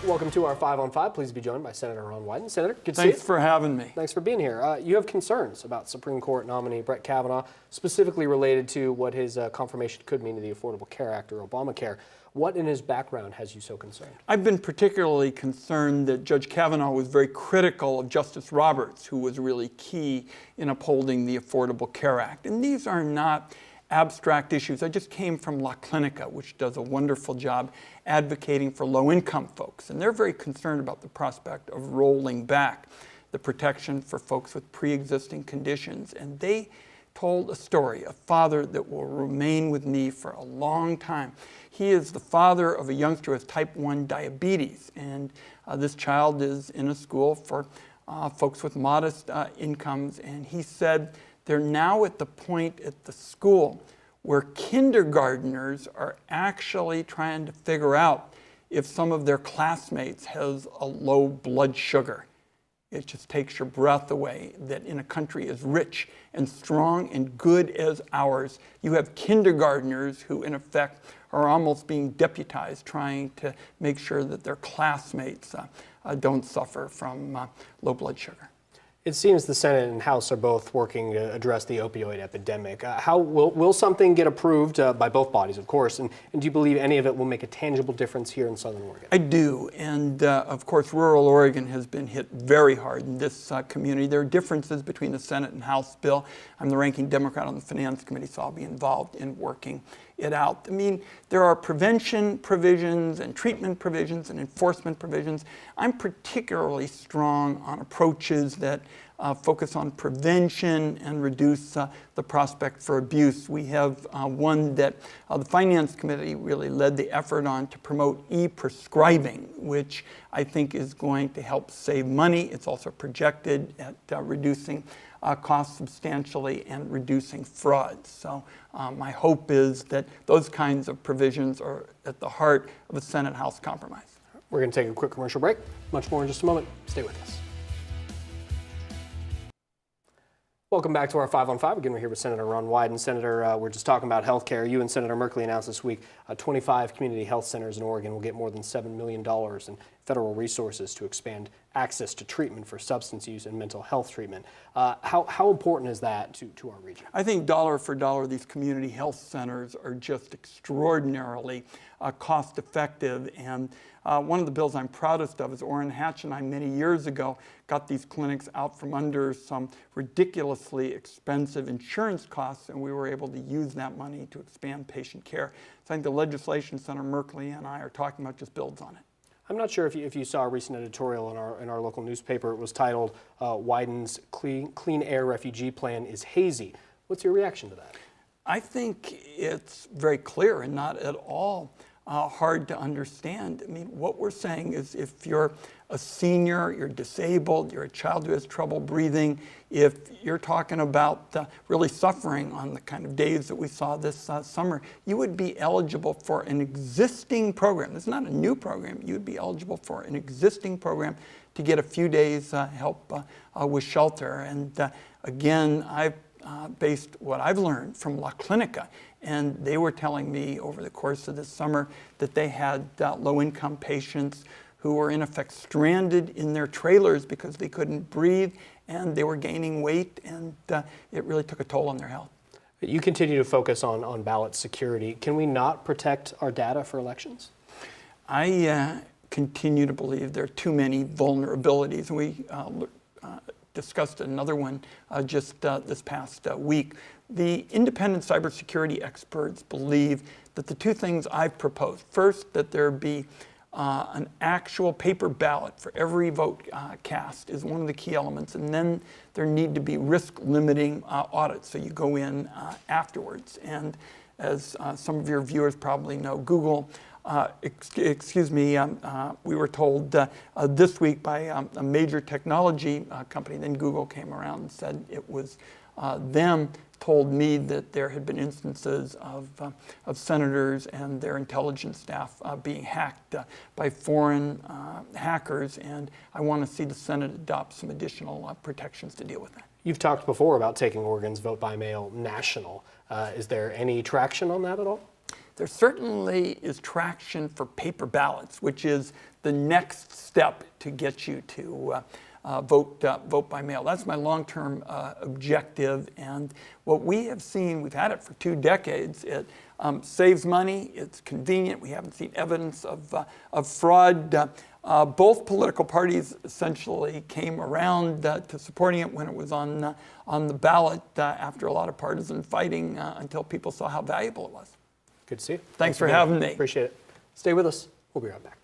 Welcome to our 5 on 5. Please be joined by Senator Ron Wyden. Senator, good to see you. Thanks for having me. Thanks for being here. You have concerns about Supreme Court nominee Brett Kavanaugh, specifically related to what his confirmation could mean to the Affordable Care Act, or Obamacare. What in his background has you so concerned? I've been particularly concerned that Judge Kavanaugh was very critical of Justice Roberts, who was really key in upholding the Affordable Care Act. And these are not abstract issues. I just came from La Clinica, which does a wonderful job advocating for low-income folks. And they're very concerned about the prospect of rolling back the protection for folks with pre-existing conditions. And they told a story, a father that will remain with me for a long time. He is the father of a youngster with type 1 diabetes. And this child is in a school for folks with modest incomes. And he said, they're now at the point at the school where kindergartners are actually trying to figure out if some of their classmates has a low blood sugar. It just takes your breath away that in a country as rich and strong and good as ours, you have kindergartners who in effect are almost being deputized trying to make sure that their classmates don't suffer from low blood sugar. It seems the Senate and House are both working to address the opioid epidemic. How will something get approved by both bodies, of course, and do you believe any of it will make a tangible difference here in Southern Oregon? I do, and of course rural Oregon has been hit very hard in this community. There are differences between the Senate and House bill. I'm the ranking Democrat on the Finance Committee, so I'll be involved in working it out. I mean, there are prevention provisions and treatment provisions and enforcement provisions. I'm particularly strong on approaches that focus on prevention and reduce the prospect for abuse. We have one that the Finance Committee really led the effort on to promote e-prescribing, which I think is going to help save money. It's also projected at reducing costs substantially and reducing fraud. So my hope is that those kinds of provisions are at the heart of a Senate-House compromise. We're going to take a quick commercial break. Much more in just a moment. Stay with us. Welcome back to our 5 on 5. Again, we're here with Senator Ron Wyden. Senator, we're just talking about health care. You and Senator Merkley announced this week 25 community health centers in Oregon will get more than $7 million in federal resources to expand access to treatment for substance use and mental health treatment. How important is that to our region? I think dollar for dollar, these community health centers are just extraordinarily cost effective. And one of the bills I'm proudest of is Orrin Hatch and I many years ago got these clinics out from under some ridiculously expensive insurance costs, and we were able to use that money to expand patient care. So I think the legislation Senator Merkley and I are talking about just builds on it. I'm not sure if you saw a recent editorial in our local newspaper. It was titled, Wyden's Clean Air Refugee Plan is Hazy. What's your reaction to that? I think it's very clear and not at all hard to understand. I mean, what we're saying is if you're a senior, you're disabled, you're a child who has trouble breathing, if you're talking about really suffering on the kind of days that we saw this summer, you would be eligible for an existing program. It's not a new program. You would be eligible for an existing program to get a few days help with shelter. And again, I've based what I've learned from La Clinica, and they were telling me over the course of this summer that they had low-income patients who were in effect stranded in their trailers because they couldn't breathe and they were gaining weight, and it really took a toll on their health. You continue to focus on ballot security. Can we not protect our data for elections? I continue to believe there are too many vulnerabilities, and we discussed another one just this past week. The independent cybersecurity experts believe that the two things I've proposed, first, that there be an actual paper ballot for every vote cast is one of the key elements, and then there need to be risk-limiting audits, so you go in afterwards. And as some of your viewers probably know, Google we were told this week by a major technology company, then Google came around and said it was them, told me that there had been instances of senators and their intelligence staff being hacked by foreign hackers, and I want to see the Senate adopt some additional protections to deal with that. You've talked before about taking Oregon's vote by mail national. Is there any traction on that at all? There certainly is traction for paper ballots, which is the next step to get you to vote by mail. That's my long-term objective. And what we have seen, we've had it for 2 decades. It saves money. It's convenient. We haven't seen evidence of fraud. Both political parties essentially came around to supporting it when it was on the ballot after a lot of partisan fighting until people saw how valuable it was. Good to see you. Thanks for having me. Appreciate it. Stay with us. We'll be right back.